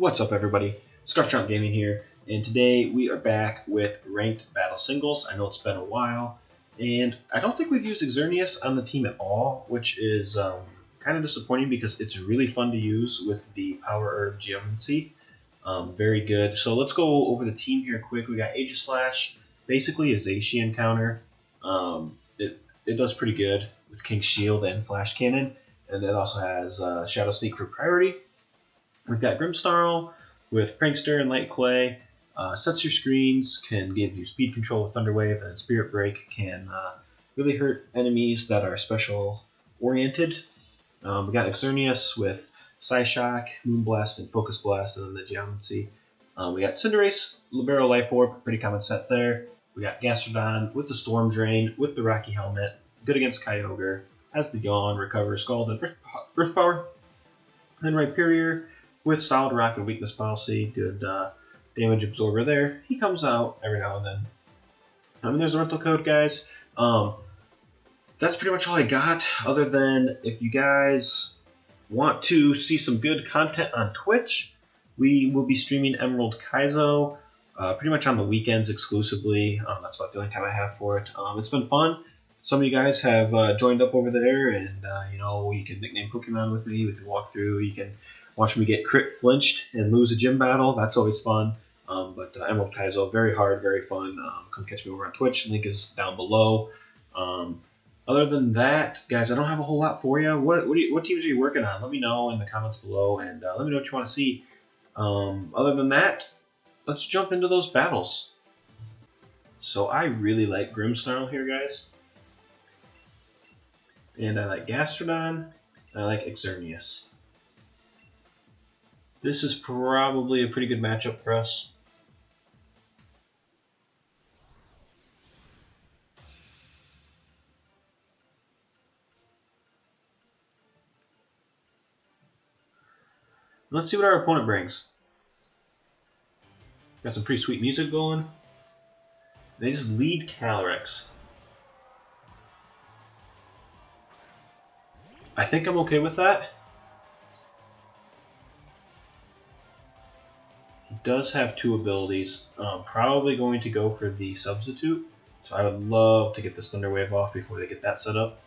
What's up, everybody? Scarftrump Gaming here, and today we are back with ranked battle singles. I know it's been a while, and I don't think we've used Xerneas on the team at all, which is kind of disappointing because it's really fun to use with the Power Herb Geomancy. Very good. So let's go over the team here quick. We got Aegislash, basically a Zacian counter. It does pretty good with King's Shield and Flash Cannon, and it also has Shadow Sneak for priority. We've got Grimmsnarl with Prankster and Light Clay. Sets your screens, can give you speed control with Thunder Wave, and Spirit Break can really hurt enemies that are special oriented. We got Xerneas with Psyshock, Moonblast, and Focus Blast, and then the Geomancy. We got Cinderace, Libero Life Orb, pretty common set there. We got Gastrodon with the Storm Drain, with the Rocky Helmet, good against Kyogre, has the Yawn, Recover, Scald, and Earth Power. Then Rhyperior with Solid Rock and Weakness Policy, good damage absorber there. He comes out every now and then. There's a rental code, guys. That's pretty much all I got, other than if you guys want to see some good content on Twitch, we will be streaming Emerald Kaizo pretty much on the weekends exclusively. That's about the only time I have for it. It's been fun. Some of you guys have joined up over there, and you can nickname Pokemon with me. We can walk through. You can watch me get crit flinched and lose a gym battle. That's always fun. But Emerald Kaizo, very hard, very fun. Come catch me over on Twitch. Link is down below. Other than that, guys, I don't have a whole lot for you. What teams are you working on? Let me know in the comments below, and let me know what you want to see. Other than that, let's jump into those battles. So I really like Grimmsnarl here, guys. And I like Gastrodon, and I like Xerneas. This is probably a pretty good matchup for us. Let's see what our opponent brings. Got some pretty sweet music going. They just lead Calyrex. I think I'm okay with that. He does have two abilities. Probably going to go for the substitute. So I would love to get this Thunder Wave off before they get that set up.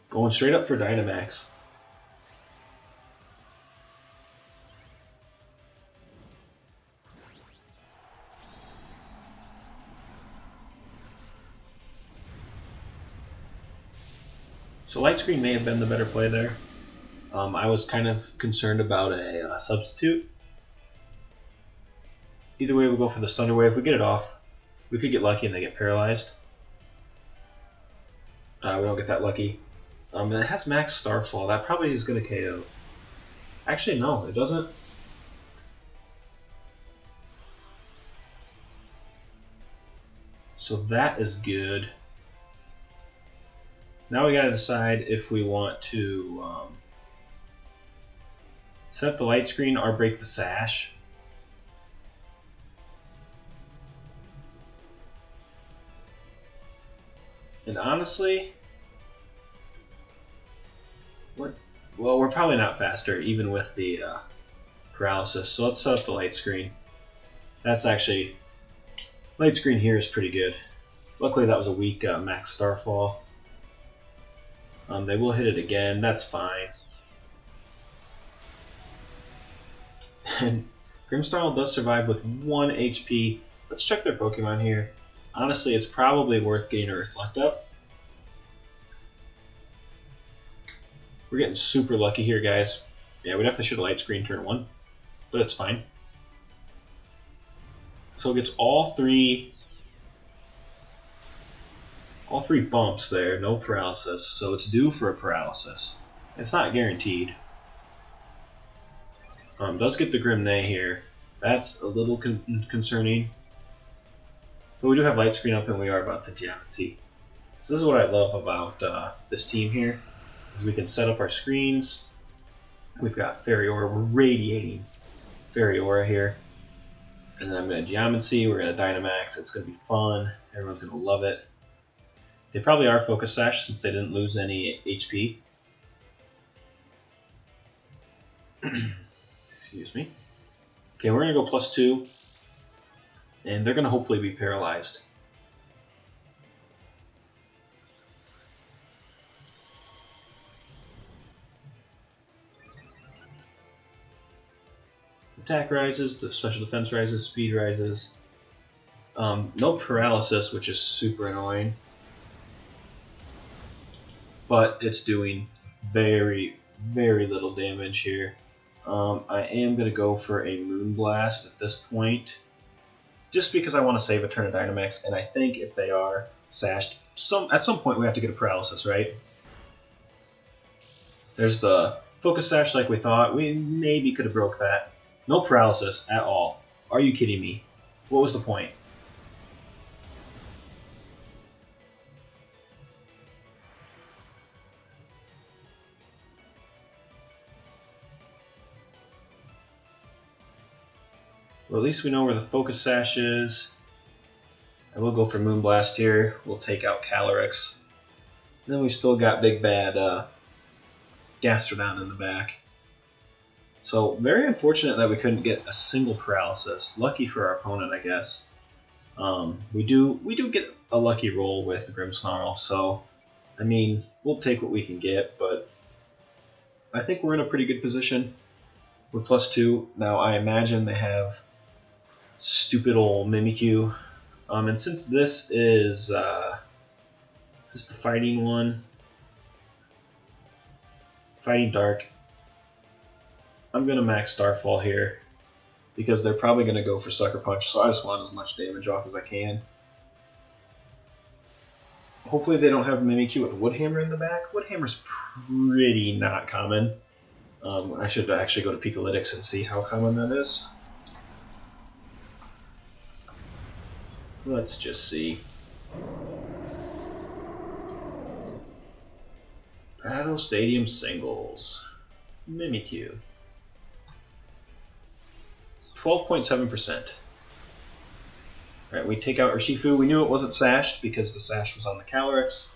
Going straight up for Dynamax. So Light Screen may have been the better play there. I was kind of concerned about a substitute. Either way, we'll go for the Thunder Wave. If we get it off, we could get lucky and they get paralyzed. We don't get that lucky. And it has Max Starfall. That probably is going to KO. Actually, no, it doesn't. So that is good. Now we gotta decide if we want to set up the light screen or break the sash. And honestly, we're probably not faster even with the paralysis. So let's set up the light screen. That's actually, light screen here is pretty good. Luckily that was a weak Max Starfall. They will hit it again, that's fine. And Grimmsnarl does survive with 1 HP. Let's check their Pokemon here. Honestly, it's probably worth getting a Reflect up. We're getting super lucky here, guys. Yeah, we definitely should have Light Screen turn 1, but it's fine. So it gets all three bumps there, no paralysis, so it's due for a paralysis. It's not guaranteed. Does get the Grimnay here. That's a little concerning. But we do have Light Screen up and we are about the Geomancy. So this is what I love about this team here, is we can set up our screens. We've got Fairy Aura, we're radiating Fairy Aura here. And then I'm going to Geomancy, we're going to Dynamax, it's going to be fun, everyone's going to love it. They probably are Focus Sash since they didn't lose any HP. Excuse me. Okay, we're going to go +2. And they're going to hopefully be paralyzed. Attack rises, the special defense rises, speed rises. No paralysis, which is super annoying. But it's doing very, very little damage here. I am going to go for a Moonblast at this point. Just because I want to save a turn of Dynamax, and I think if they are sashed, at some point we have to get a paralysis, right? There's the Focus Sash like we thought. We maybe could have broke that. No paralysis at all. Are you kidding me? What was the point? Well, at least we know where the Focus Sash is. And we'll go for Moonblast here. We'll take out Calyrex. And then we still got Big Bad Gastrodon in the back. So, very unfortunate that we couldn't get a single paralysis. Lucky for our opponent, I guess. We do get a lucky roll with Grimmsnarl, so, I mean, we'll take what we can get, but I think we're in a pretty good position. We're +2. Now, I imagine they have stupid old Mimikyu. And since this is the fighting one? Fighting Dark. I'm going to max Starfall here because they're probably going to go for Sucker Punch, so I just want as much damage off as I can. Hopefully they don't have Mimikyu with Woodhammer in the back. Woodhammer's pretty not common. I should actually go to Pikalytics and see how common that is. Let's just see. Battle Stadium Singles. Mimikyu. 12.7%. Alright, we take out Urshifu. We knew it wasn't sashed because the sash was on the Calyrex.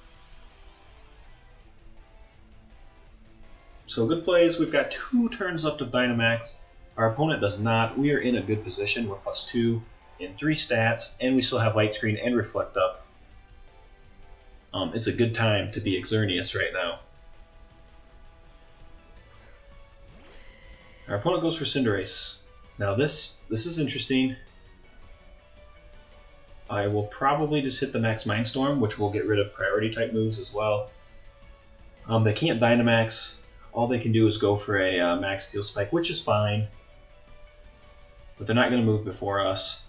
So good plays. We've got 2 turns left of Dynamax. Our opponent does not. We are in a good position with +2 in 3 stats, and we still have Light Screen and Reflect Up. It's a good time to be Xerneas right now. Our opponent goes for Cinderace. Now this is interesting. I will probably just hit the Max Mindstorm, which will get rid of priority type moves as well. They can't Dynamax. All they can do is go for a Max Steel Spike, which is fine. But they're not going to move before us.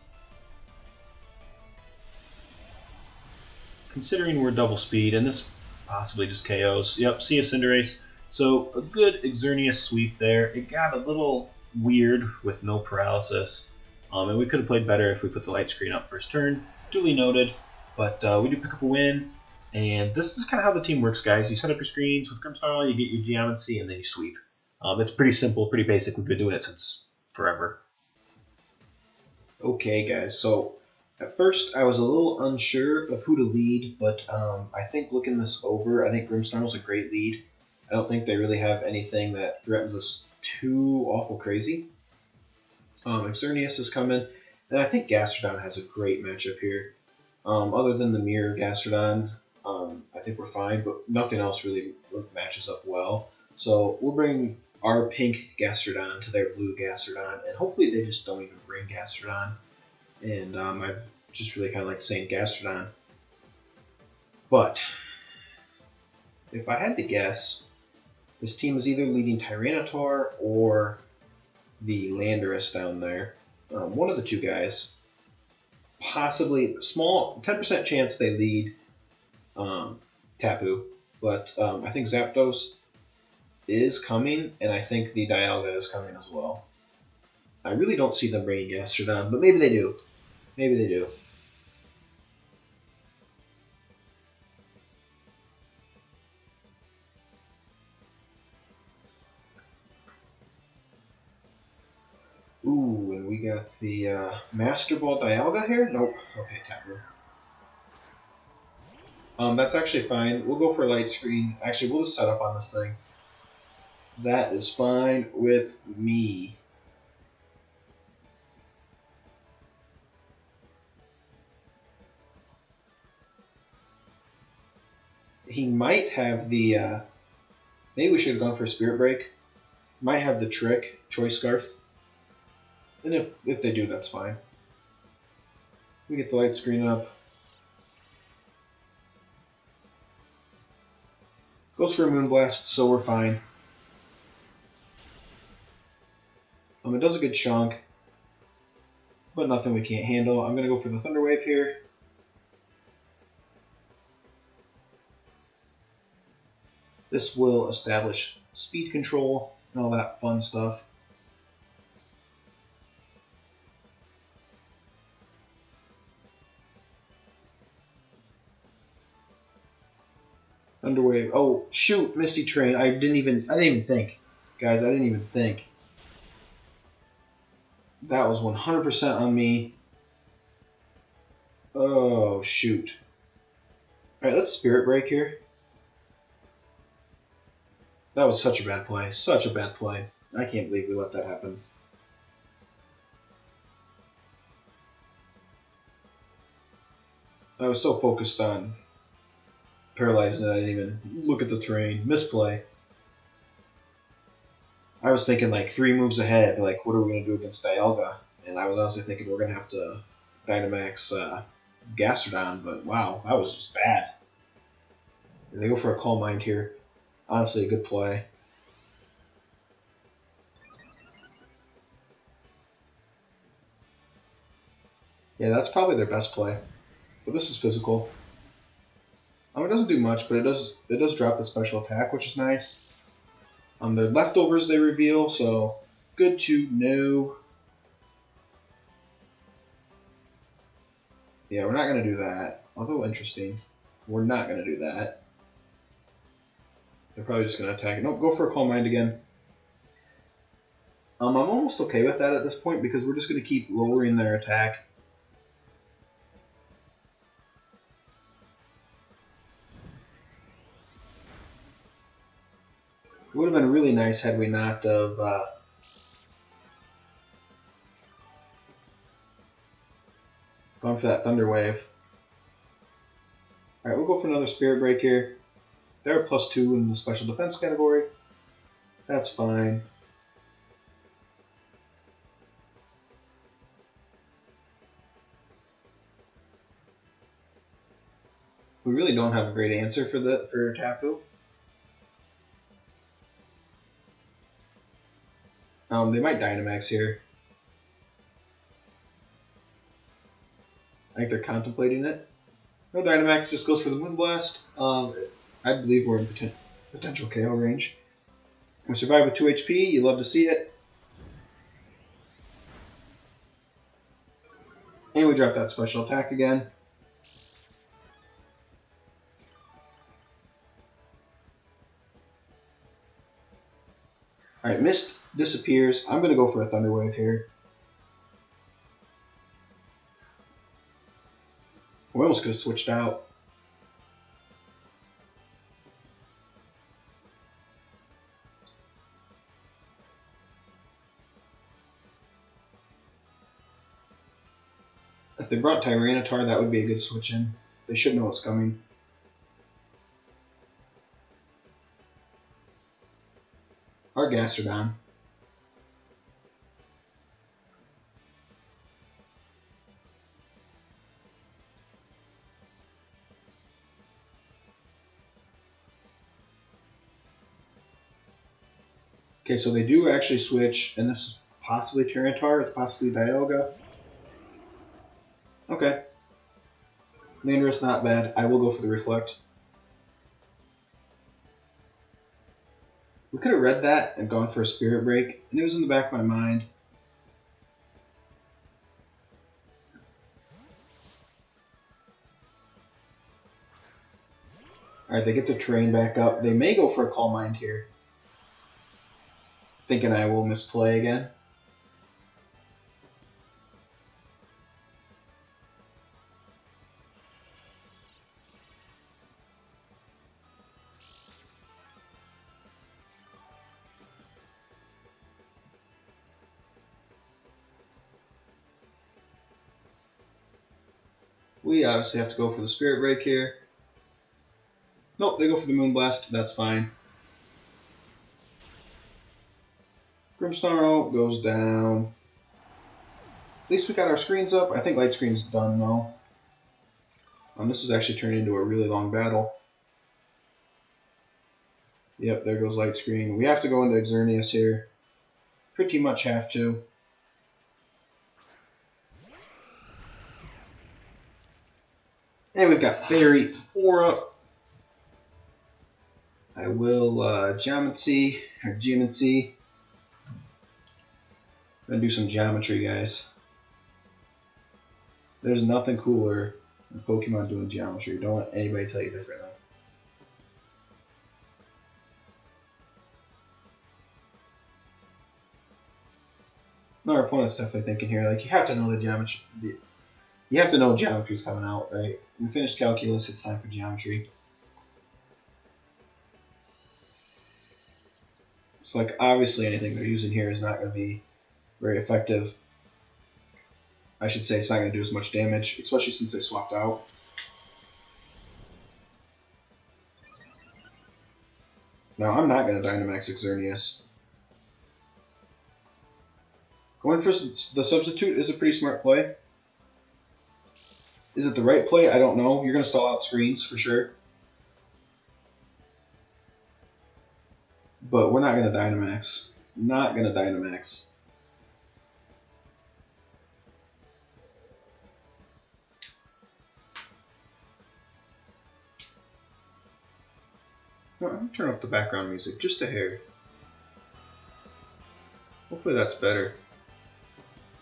Considering we're double speed, and this possibly just KOs. Yep, see a Cinderace. So a good Xerneas sweep there. It got a little weird with no paralysis. And we could have played better if we put the Light Screen up first turn. Duly noted. But we do pick up a win. And this is kind of how the team works, guys. You set up your screens with Grimmsnarl, you get your Geomancy, and then you sweep. It's pretty simple, pretty basic. We've been doing it since forever. Okay, guys. So at first I was a little unsure of who to lead, but I think looking this over, I think Grimmsnarl's a great lead. I don't think they really have anything that threatens us too awful crazy. Xerneas is coming, and I think Gastrodon has a great matchup here. Other than the Mirror Gastrodon, I think we're fine, but nothing else really matches up well. So we'll bring our pink Gastrodon to their blue Gastrodon, and hopefully they just don't even bring Gastrodon. And I've just really kind of like saying Gastrodon. But if I had to guess, this team is either leading Tyranitar or the Landorus down there. One of the two guys. Possibly small 10% chance they lead Tapu, but I think Zapdos is coming, and I think the Dialga is coming as well. I really don't see them bringing Gastrodon, but maybe they do. Maybe they do. Ooh, and we got the Master Ball Dialga here? Nope. Okay, Tapu. That's actually fine. We'll go for Light Screen. Actually, we'll just set up on this thing. That is fine with me. he might have the. Maybe we should have gone for a Spirit Break. Might have the trick, Choice Scarf. And if they do, that's fine. We get the light screen up. Goes for a Moonblast, so we're fine. It does a good chunk, but nothing we can't handle. I'm going to go for the Thunder Wave here. This will establish speed control and all that fun stuff. Thunder Wave. Oh shoot, Misty Terrain. I didn't even think. Guys, I didn't even think. That was 100% on me. Oh shoot. Alright, let's Spirit Break here. That was such a bad play. Such a bad play. I can't believe we let that happen. I was so focused on paralyzing it, I didn't even look at the terrain. Misplay. I was thinking like 3 moves ahead, like what are we going to do against Dialga? And I was honestly thinking we're going to have to Dynamax Gastrodon, but wow, that was just bad. And they go for a Calm Mind here. Honestly, a good play. Yeah, that's probably their best play. But this is physical. It doesn't do much, but it does drop the special attack, which is nice. Their leftovers they reveal, so good to know. Yeah, we're not going to do that. Although interesting. We're not going to do that. They're probably just going to attack it. Nope, go for a Calm Mind again. I'm almost okay with that at this point because we're just going to keep lowering their attack. It would have been really nice had we not have gone for that Thunder Wave. Alright, we'll go for another Spirit Break here. They're a +2 in the Special Defense category. That's fine. We really don't have a great answer for Tapu. They might Dynamax here. I think they're contemplating it. No Dynamax, just goes for the Moonblast. I believe we're in potential KO range. We survive with 2 HP. You love to see it. And we drop that special attack again. Alright, Mist disappears. I'm going to go for a Thunder Wave here. We almost could have switched out. If they brought Tyranitar, that would be a good switch in. They should know what's coming. Our Gastrodon. Okay, so they do actually switch, and this is possibly Tyranitar, it's possibly Dialga. Okay. Landorus not bad. I will go for the Reflect. We could have read that and gone for a Spirit Break, and it was in the back of my mind. Alright, they get the terrain back up. They may go for a Calm Mind here. Thinking I will misplay again. We obviously have to go for the Spirit Break here. Nope, they go for the Moonblast. That's fine. Grimmsnarl goes down. At least we got our screens up. I think light screen's done though. This is actually turning into a really long battle. Yep, there goes light screen. We have to go into Xerneas here. Pretty much have to. And we've got Fairy Aura. I will Geomancy. I'm gonna do some geometry, guys. There's nothing cooler than Pokemon doing geometry. Don't let anybody tell you differently. Our opponent's definitely thinking here, like, you have to know the geometry. You have to know geometry's coming out, right? We finished calculus, it's time for geometry. So, like, obviously anything they're using here is not going to be very effective. I should say it's not going to do as much damage, especially since they swapped out. Now, I'm not going to Dynamax Xerneas. Going for the substitute is a pretty smart play. Is it the right play? I don't know. You're going to stall out screens for sure. But we're not going to Dynamax. Not going to Dynamax. I'm going to turn up the background music just a hair. Hopefully that's better.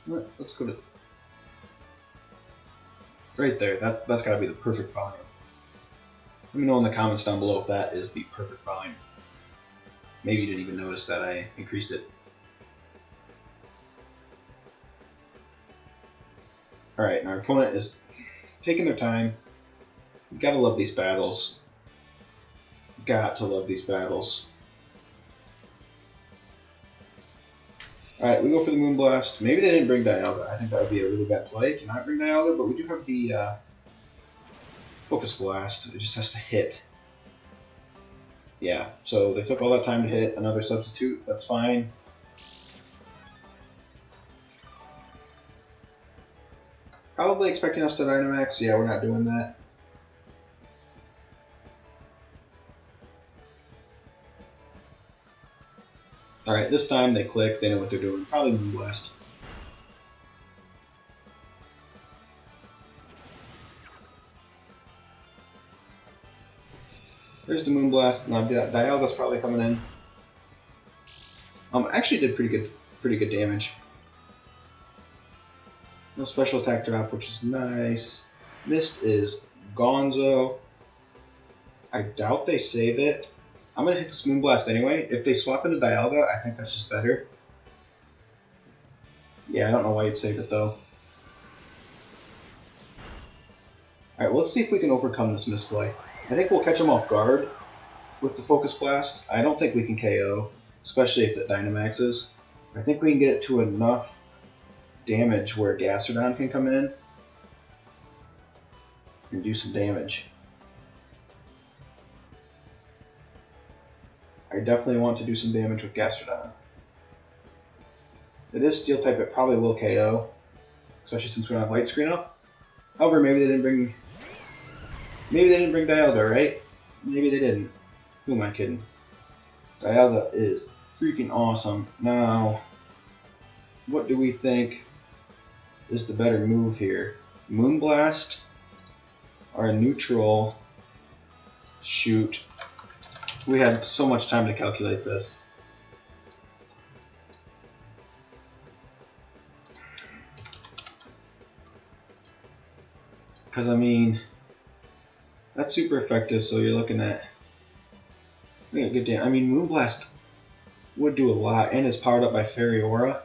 Let's go to right there. That's got to be the perfect volume. Let me know in the comments down below if that is the perfect volume. Maybe you didn't even notice that I increased it. Alright, our opponent is taking their time. You gotta love these battles. Got to love these battles. Alright, we go for the Moonblast. Maybe they didn't bring Dialga. I think that would be a really bad play to not bring Dialga, but we do have the Focus Blast. It just has to hit. Yeah, so they took all that time to hit another substitute. That's fine. Probably expecting us to Dynamax. Yeah, we're not doing that. Alright, this time they click. They know what they're doing. Probably Moonblast. There's the Moonblast. Now Dialga's probably coming in. Actually did pretty good damage. No special attack drop, which is nice. Mist is gonzo. I doubt they save it. I'm gonna hit this Moonblast anyway. If they swap into Dialga, I think that's just better. Yeah, I don't know why you'd save it though. Alright, well, let's see if we can overcome this misplay. I think we'll catch them off guard with the Focus Blast. I don't think we can KO, especially if it Dynamaxes. I think we can get it to enough damage where Gastrodon can come in and do some damage. I definitely want to do some damage with Gastrodon. It is Steel type, it probably will KO, especially since we don't have Light Screen up. However, maybe they didn't bring Dialga, right? Maybe they didn't. Who am I kidding? Dialga is freaking awesome. Now, what do we think is the better move here? Moonblast or a neutral shoot? We had so much time to calculate this. Because, I mean, that's super effective, so you're looking at good damage. I mean, Moonblast would do a lot, and it's powered up by Fairy Aura.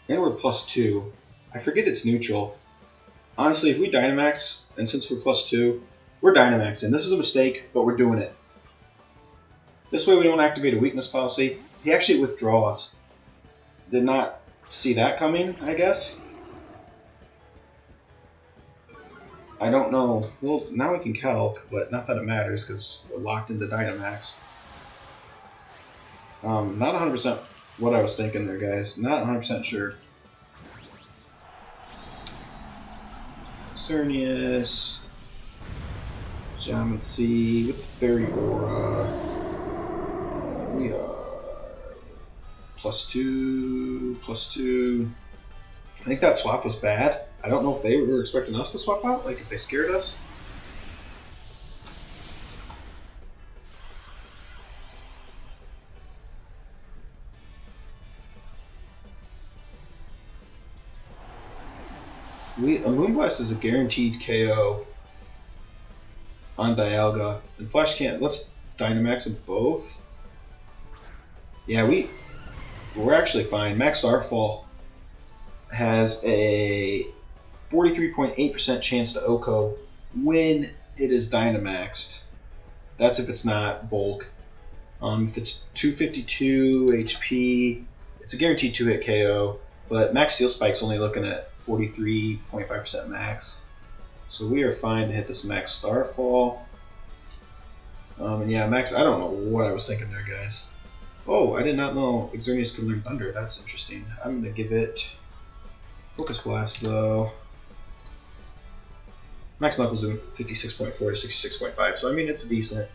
And we're +2. I forget it's neutral. Honestly, if we Dynamax, and since we're +2, we're Dynamaxing. This is a mistake, but we're doing it. This way we don't activate a weakness policy. He actually withdraws. Did not see that coming, I guess. I don't know. Well, now we can calc, but not that it matters because we're locked into Dynamax. Not 100% what I was thinking there, guys. Not 100% sure. Xerneas. Geometry with the Fairy Aura. We are +2, +2. I think that swap was bad. I don't know if they were expecting us to swap out, like if they scared us. A Moonblast is a guaranteed KO on Dialga. And Flash can't. Let's Dynamax them both. Yeah, we're actually fine. Max Starfall has a 43.8% chance to OHKO when it is Dynamaxed. That's if it's not bulk. If it's 252 HP, it's a guaranteed 2-hit KO. But Max Steel Spike's only looking at 43.5% max. So we are fine to hit this Max Starfall. And yeah, Max, I don't know what I was thinking there, guys. Oh, I did not know Xerneas could learn Thunder. That's interesting. I'm going to give it Focus Blast, though. Max Knuckles doing 56.4 to 66.5, so I mean, it's decent.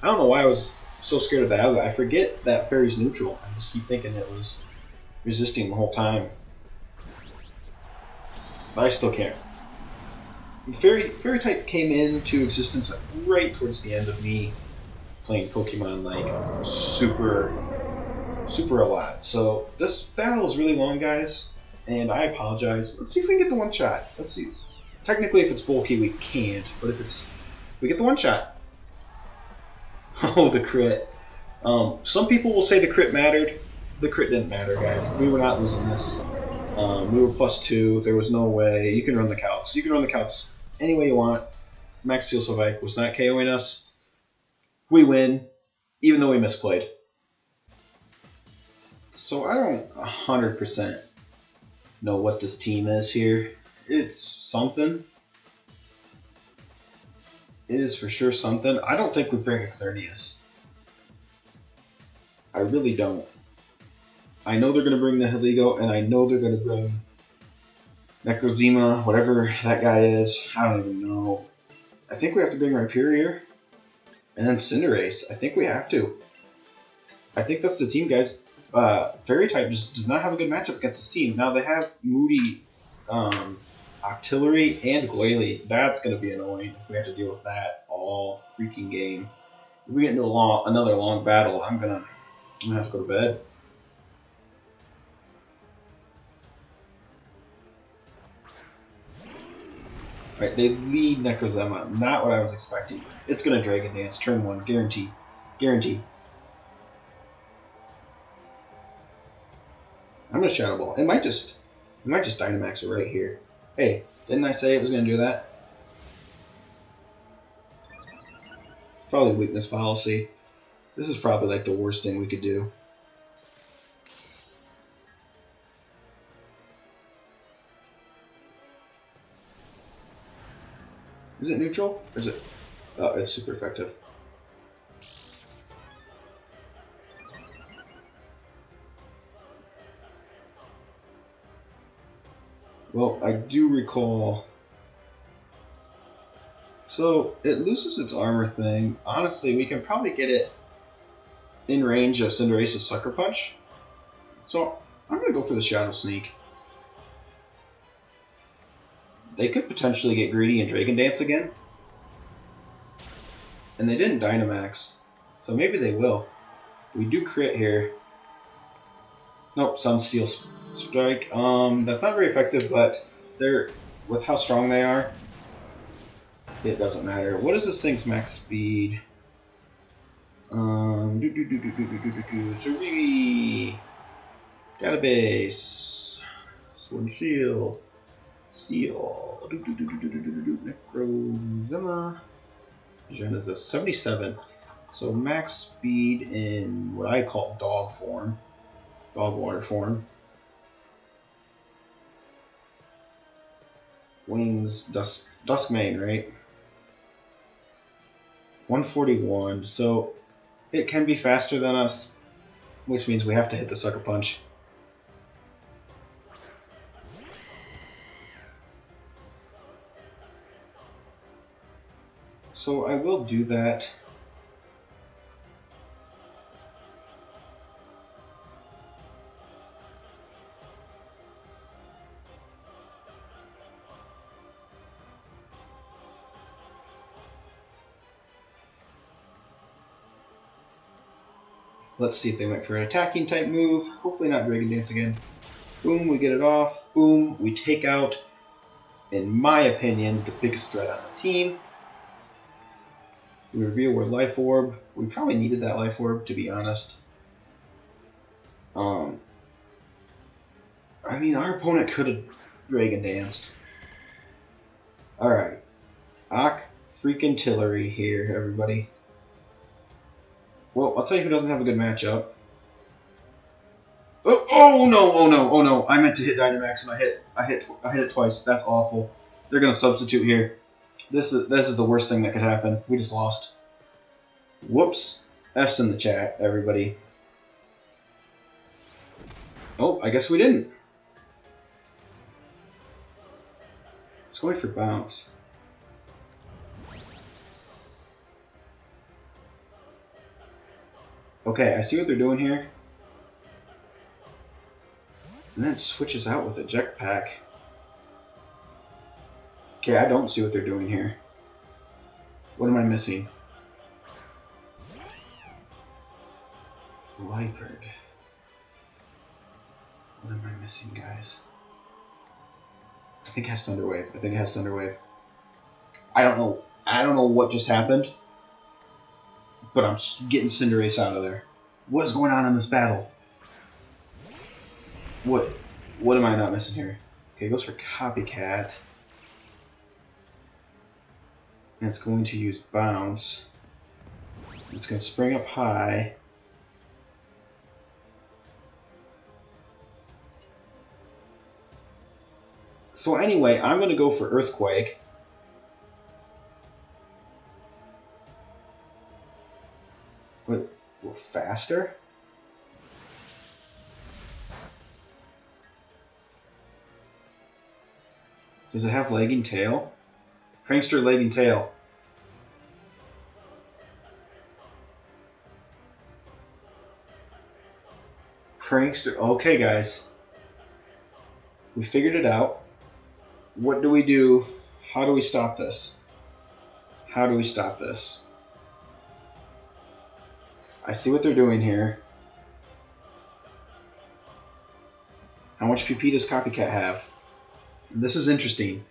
I don't know why I was so scared of that. I forget that Fairy's neutral. I just keep thinking it was resisting the whole time. But I still can't. Fairy type came into existence right towards the end of me playing Pokemon like super a lot. So this battle is really long, guys, and I apologize. Let's see if we can get the one shot. Let's see. Technically, if it's bulky, we can't, but if we get the one shot. Oh, the crit. Some people will say the crit mattered. The crit didn't matter, guys. We were not losing this. We were +2. There was no way. You can run the counts. You can run the counts any way you want. Max Steel Spike was not KOing us. We win, even though we misplayed. So I don't 100% know what this team is here. It's something. It is for sure something. I don't think we bring Xerneas. I really don't. I know they're going to bring the Heligo, and I know they're going to bring Necrozema, whatever that guy is. I don't even know. I think we have to bring Rhyperior. And then Cinderace. I think we have to. I think that's the team, guys. Fairy type just does not have a good matchup against this team. Now they have Moody, Octillery, and Glalie. That's going to be annoying if we have to deal with that all freaking game. If we get into another long battle, I'm gonna have to go to bed. Alright, they lead Necrozema. Not what I was expecting. It's gonna Dragon Dance. Turn 1. Guarantee. Guarantee. I'm gonna Shadow Ball. It might just Dynamax it right here. Hey, didn't I say it was gonna do that? It's probably weakness policy. This is probably like the worst thing we could do. Is it neutral? Or is it? Oh, it's super effective. Well, I do recall. So it loses its armor thing. Honestly, we can probably get it in range of Cinderace's Sucker Punch. So I'm going to go for the Shadow Sneak. They could potentially get greedy and Dragon Dance again. And they didn't Dynamax. So maybe they will. We do crit here. Nope, Sun Steel Strike. That's not very effective, but they're with how strong they are, it doesn't matter. What is this thing's max speed? Survey. Database. Sword and Shield. Steel. Necrozema. Xerneas is 77. So max speed in what I call dog form. Dog water form. Wings, Duskmane, right? 141. So it can be faster than us, which means we have to hit the Sucker Punch. So I will do that. Let's see if they went for an attacking type move. Hopefully not Dragon Dance again. Boom, we get it off. Boom, we take out, in my opinion, the biggest threat on the team. We reveal we're Life Orb. We probably needed that Life Orb, to be honest. I mean, our opponent could have Dragon Danced. Alright. Ock freaking Tillery here, everybody. Well, I'll tell you who doesn't have a good matchup. Oh no, oh no, oh no. I meant to hit Dynamax and I hit it twice. That's awful. They're gonna substitute here. This is the worst thing that could happen. We just lost. Whoops. F's in the chat, everybody. Oh, I guess we didn't. It's going for bounce. Okay, I see what they're doing here. And then it switches out with a jetpack. Okay, I don't see what they're doing here. What am I missing? Liepard. What am I missing, guys? I think it has Thunder Wave. I think it has Thunder Wave. I don't know. I don't know what just happened. But I'm getting Cinderace out of there. What is going on in this battle? What am I not missing here? Okay, it goes for Copycat. And it's going to use Bounce. It's going to spring up high. So anyway, I'm going to go for Earthquake. What? We're faster? Does it have Lagging Tail? Prankster Lagging Tail. Prankster. Okay, guys. We figured it out. What do we do? How do we stop this? How do we stop this? I see what they're doing here. How much PP does Copycat have? This is interesting.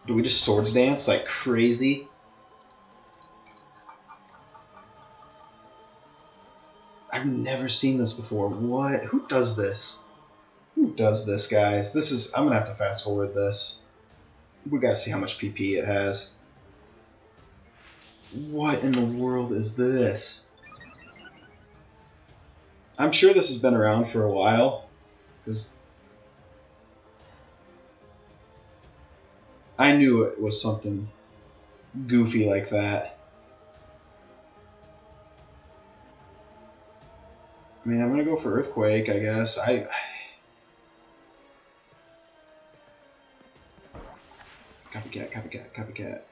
Do we just Swords Dance like crazy? I've never seen this before. What? Who does this? Who does this, guys? This is... I'm going to have to fast forward this. We got to see how much PP it has. What in the world is this? I'm sure this has been around for a while. Because I knew it was something goofy like that. I mean, I'm going to go for Earthquake, I guess. Copycat, Copycat, Copycat.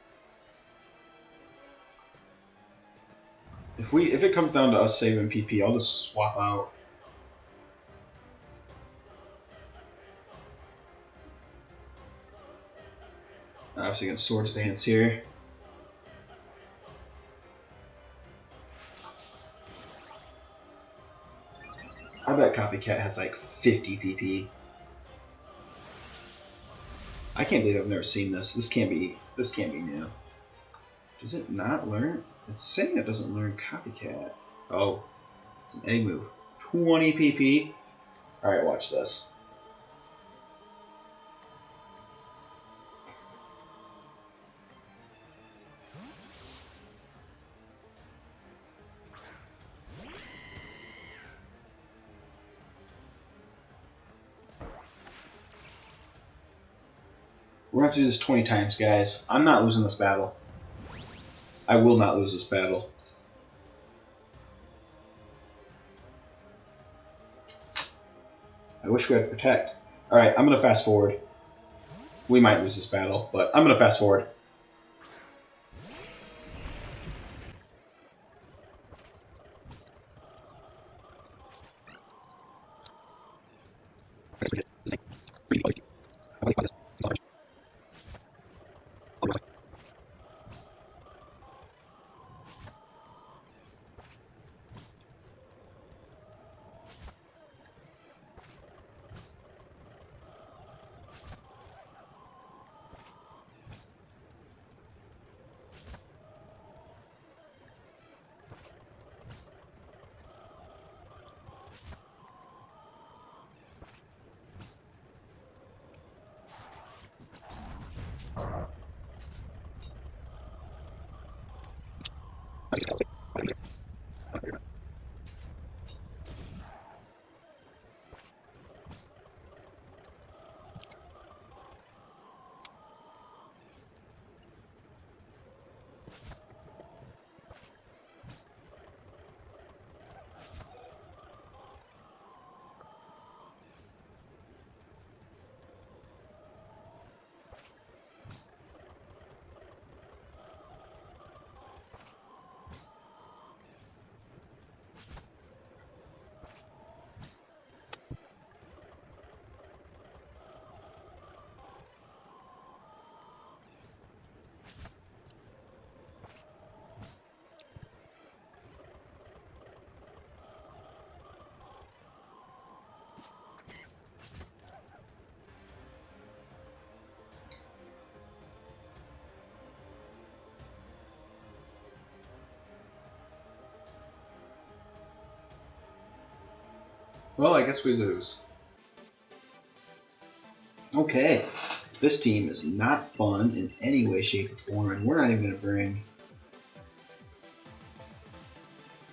If it comes down to us saving PP, I'll just swap out. Obviously gonna Swords Dance here. I bet Copycat has like 50 PP. I can't believe I've never seen this. This can't be new. Does it not learn? It's saying it doesn't learn Copycat. Oh, it's an egg move. 20 PP. Alright, watch this. We're going to have to do this 20 times, guys. I'm not losing this battle. I will not lose this battle. I wish we had Protect. Alright, I'm going to fast forward. We might lose this battle, but I'm going to fast forward. Well, I guess we lose. Okay, this team is not fun in any way, shape, or form, and we're not even going to bring...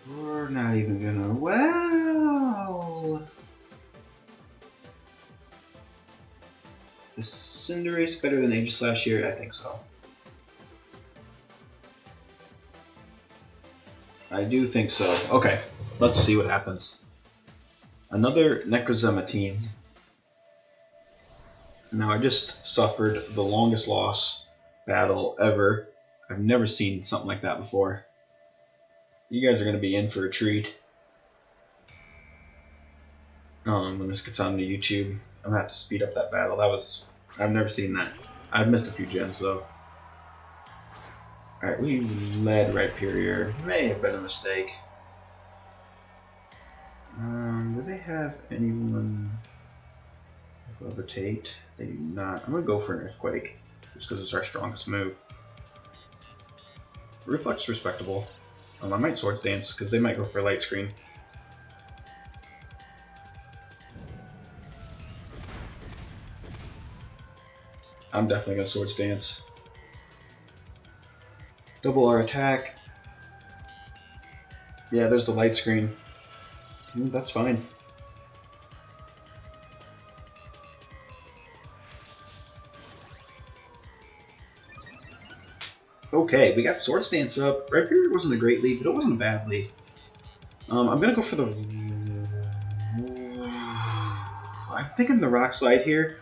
We're not even going to... Well... Is Cinderace better than Aegislash here? I think so. I do think so. Okay, let's see what happens. Another Necrozema team. Now, I just suffered the longest loss battle ever. I've never seen something like that before. You guys are going to be in for a treat. When this gets onto YouTube, I'm going to have to speed up that battle. I've never seen that. I've missed a few gens, though. Alright, we led Rhyperior. May have been a mistake. Do they have anyone with Levitate? They do not. I'm going to go for an Earthquake, just because it's our strongest move. Reflex is respectable. I might Swords Dance, because they might go for Light Screen. I'm definitely going to Swords Dance. Double our attack. Yeah, there's the Light Screen. That's fine. Okay, we got Swords Dance up. Rhyperior wasn't a great lead, but it wasn't a bad lead. I'm gonna go for the... I'm thinking the Rock Slide here.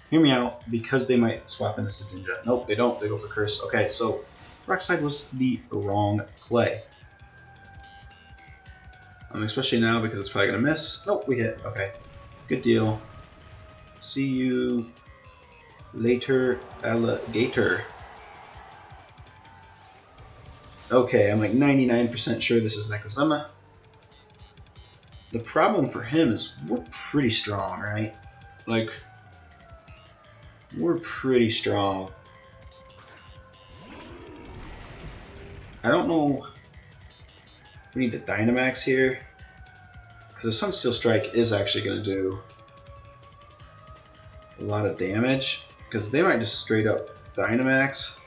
Hear me out, because they might swap into Sidinja. Nope, they don't. They go for Curse. Okay, so Rock Slide was the wrong play. Especially now, because it's probably gonna miss. Nope, we hit. Okay, good deal. See you later, alligator. Okay, I'm like 99% sure this is Necrozema. The problem for him is we're pretty strong, right? Like, we're pretty strong. I don't know. We need the Dynamax here, because the Sunsteel Strike is actually going to do a lot of damage, because they might just straight up Dynamax.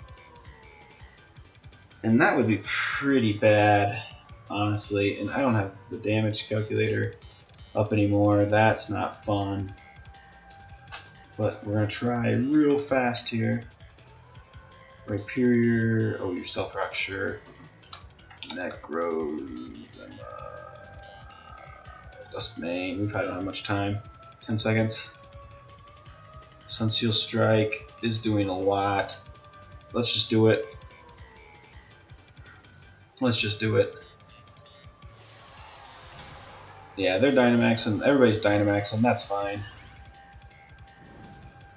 And that would be pretty bad, honestly. And I don't have the damage calculator up anymore. That's not fun. But we're going to try real fast here. Rhyperior. Oh, your Stealth Rock, sure. Necros. Dust Mane. We probably don't have much time. 10 seconds. Sunseal Strike is doing a lot. Let's just do it. Let's just do it. Yeah, they're Dynamaxing. Everybody's Dynamaxing. That's fine.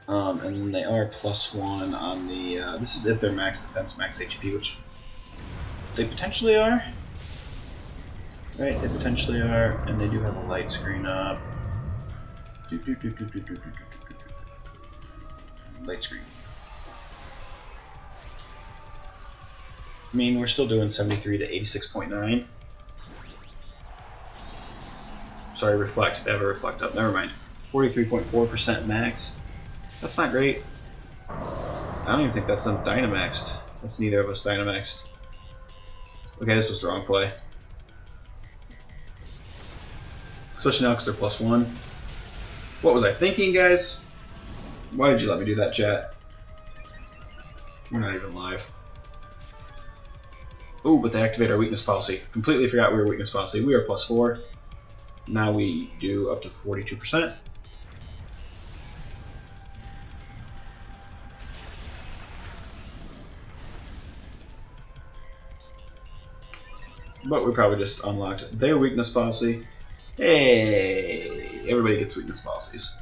And then they are +1 on the. This is if they're max defense, max HP, which they potentially are. Right, they potentially are, and they do have a light screen up. Light screen. I mean, we're still doing 73 to 86.9. Sorry, reflect. They have a reflect up. Never mind. 43.4% max. That's not great. I don't even think that's them Dynamaxed. That's neither of us Dynamaxed. Okay, this was the wrong play. Especially now because they're +1. What was I thinking, guys? Why did you let me do that, chat? We're not even live. Oh, but they activate our weakness policy. Completely forgot we were weakness policy. We are +4. Now we do up to 42%. But we probably just unlocked their weakness policy. Hey, everybody gets weakness policies.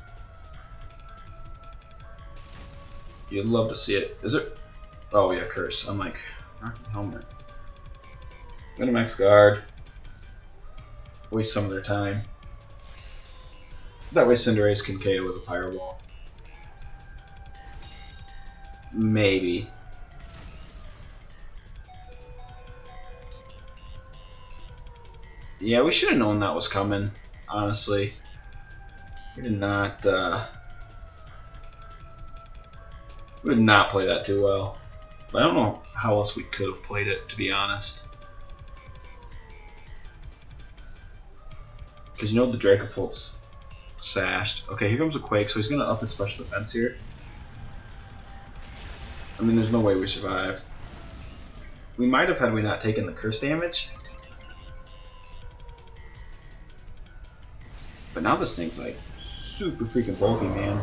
You'd love to see it. Is it? Oh yeah, curse. I'm like, helmet. Gonna max guard. Waste some of their time. That way Cinderace can KO with a Pyro Ball. Maybe. Yeah, we should have known that was coming, honestly. We did not play that too well. But I don't know how else we could have played it, to be honest. Because you know the Dracopult's sashed. Okay, here comes a Quake, so he's going to up his special defense here. I mean, there's no way we survive. We might have had we not taken the curse damage. But now this thing's like super freaking bulky, man.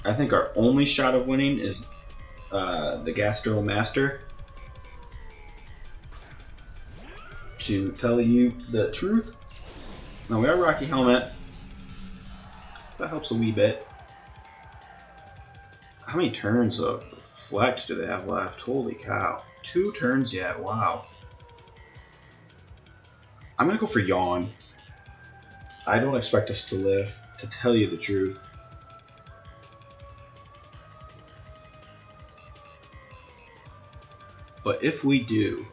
I think our only shot of winning is the Gastro Master. To tell you the truth. Now we are Rocky Helmet. So that helps a wee bit. How many turns of Reflect do they have left? Holy cow. 2 turns yet. Wow. I'm going to go for Yawn. I don't expect us to live, to tell you the truth. But if we do,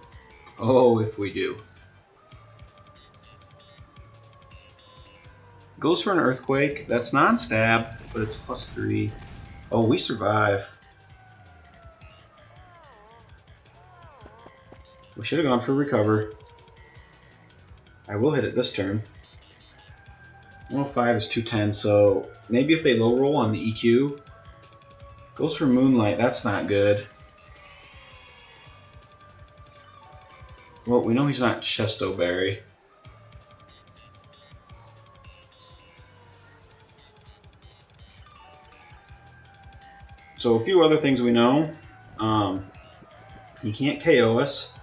oh, if we do. Goes for an Earthquake. That's non-stab, but it's +3. Oh, we survive. We should have gone for Recover. I will hit it this turn. 105 is 210, so maybe if they low roll on the EQ. Goes for Moonlight. That's not good. Well, we know he's not Chesto Berry. So a few other things we know. He can't KO us.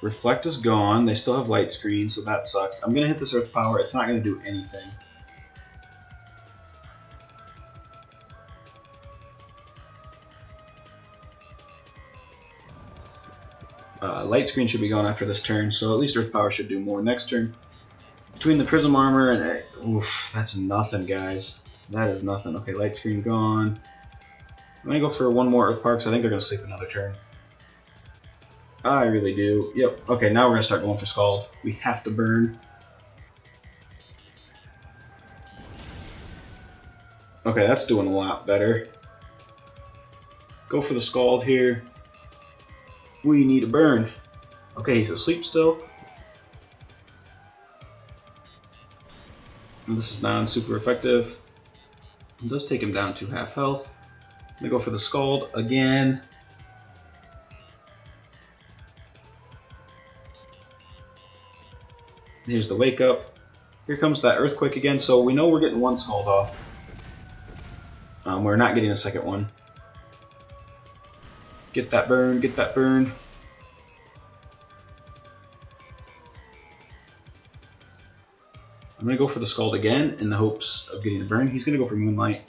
Reflect is gone. They still have Light Screen, so that sucks. I'm going to hit this Earth Power. It's not going to do anything. Light Screen should be gone after this turn, so at least Earth Power should do more next turn. Between the Prism Armor and... oof, that's nothing, guys. That is nothing. Okay, Light Screen gone. I'm going to go for one more Earth Power because I think they're going to sleep another turn. I really do. Yep. Okay, now we're going to start going for Scald. We have to burn. Okay, that's doing a lot better. Go for the Scald here. We need a burn. Okay, he's asleep still. And this is non-super effective. It does take him down to half health. I'm going to go for the Scald again. Here's the Wake Up. Here comes that Earthquake again, so we know we're getting one Scald off. We're not getting a second one. Get that burn, get that burn. I'm going to go for the Scald again in the hopes of getting a burn. He's going to go for Moonlight.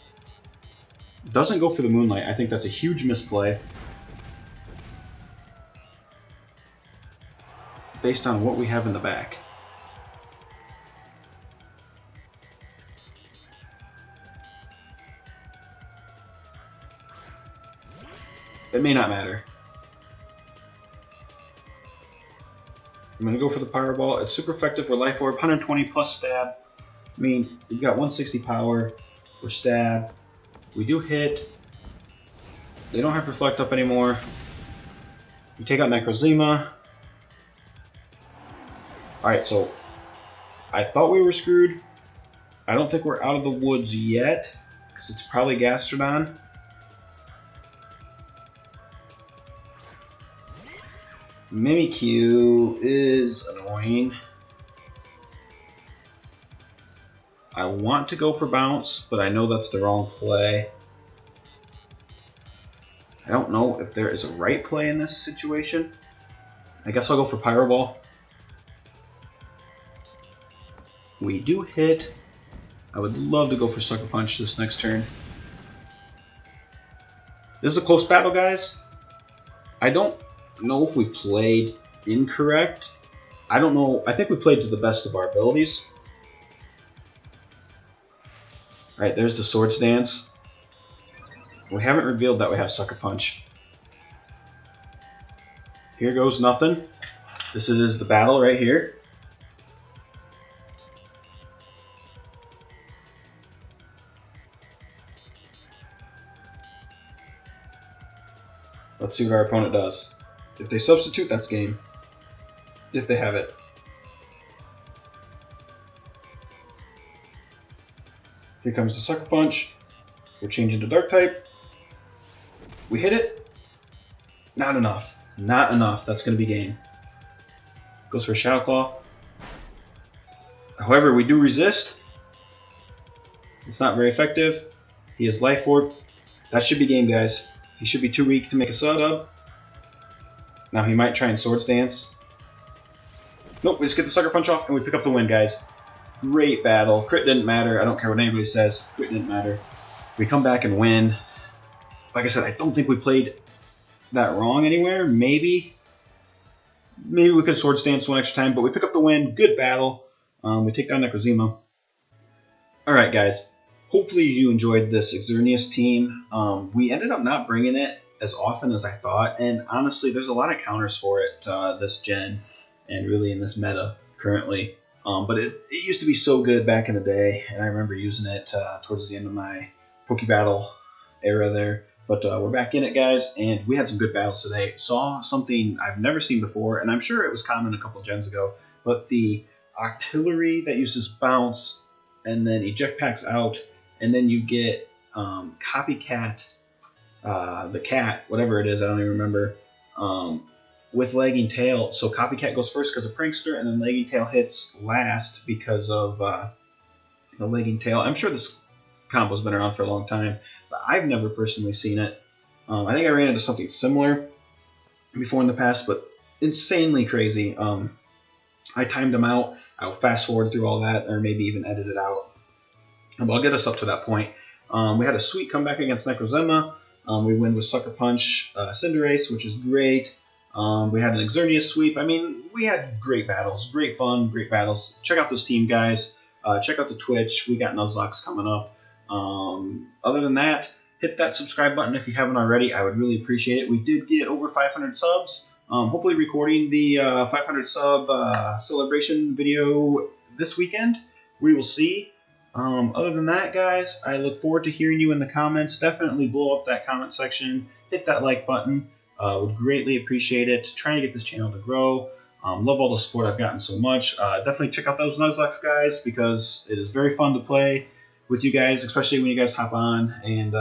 Doesn't go for the Moonlight. I think that's a huge misplay. Based on what we have in the back. It may not matter. I'm going to go for the Powerball. It's super effective for Life Orb, 120 plus stab. I mean, we've got 160 power for stab. We do hit. They don't have Reflect up anymore. We take out Necrozema. Alright, so I thought we were screwed. I don't think we're out of the woods yet, because it's probably Gastrodon. Mimikyu is annoying. I want to go for Bounce, but I know that's the wrong play. I don't know if there is a right play in this situation. I guess I'll go for Pyro Ball. We do hit. I would love to go for Sucker Punch this next turn. This is a close battle, guys. I don't know if we played incorrect. I don't know. I think we played to the best of our abilities. Alright, there's the Swords Dance. We haven't revealed that we have Sucker Punch. Here goes nothing. This is the battle right here. Let's see what our opponent does. If they substitute, that's game. If they have it. Here comes the Sucker Punch. We're changing to Dark type. We hit it. Not enough. Not enough. That's going to be game. Goes for a Shadow Claw. However, we do resist. It's not very effective. He has Life Orb. That should be game, guys. He should be too weak to make a sub. Now he might try and Swords Dance. Nope, we just get the Sucker Punch off and we pick up the win, guys. Great battle. Crit didn't matter. I don't care what anybody says. Crit didn't matter. We come back and win. Like I said, I don't think we played that wrong anywhere. Maybe we could have Swords Dance one extra time, but we pick up the win. Good battle. We take down Necrozema. Alright, guys. Hopefully you enjoyed this Xerneas team. We ended up not bringing it as often as I thought, and honestly, there's a lot of counters for it this gen, and really in this meta currently. But it used to be so good back in the day, and I remember using it towards the end of my Pokebattle era there. But we're back in it, guys, and we had some good battles today. Saw something I've never seen before, and I'm sure it was common a couple gens ago, but the Octillery that uses Bounce and then Eject Packs out, and then you get Copycat, the cat, whatever it is, I don't even remember, with Lagging Tail. So Copycat goes first because of Prankster, and then Lagging Tail hits last because of the Lagging Tail. I'm sure this combo's been around for a long time, but I've never personally seen it. I think I ran into something similar before in the past, but insanely crazy. I timed them out. I'll fast forward through all that, or maybe even edit it out. But I'll get us up to that point. We had a sweet comeback against Necrozema. We win with Sucker Punch, Cinderace, which is great. We had an Xerneas sweep. I mean, we had great battles, great fun, great battles. Check out this team, guys. Check out the Twitch. We got Nuzlocke coming up. Other than that, hit that subscribe button if you haven't already. I would really appreciate it. We did get over 500 subs. Hopefully recording the 500 sub celebration video this weekend. We will see. Other than that, guys, I look forward to hearing you in the comments. Definitely blow up that comment section. Hit that like button. Would greatly appreciate it. Trying to get this channel to grow. Love all the support I've gotten so much. Definitely check out those Nuzlocke, guys, because it is very fun to play. with you guys, especially when you guys hop on and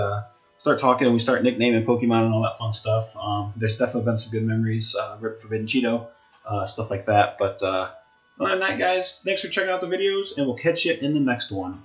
start talking and we start nicknaming Pokemon and all that fun stuff. There's definitely been some good memories, Rip Forbidden Cheeto, stuff like that. But other than that, guys, thanks for checking out the videos, and we'll catch you in the next one.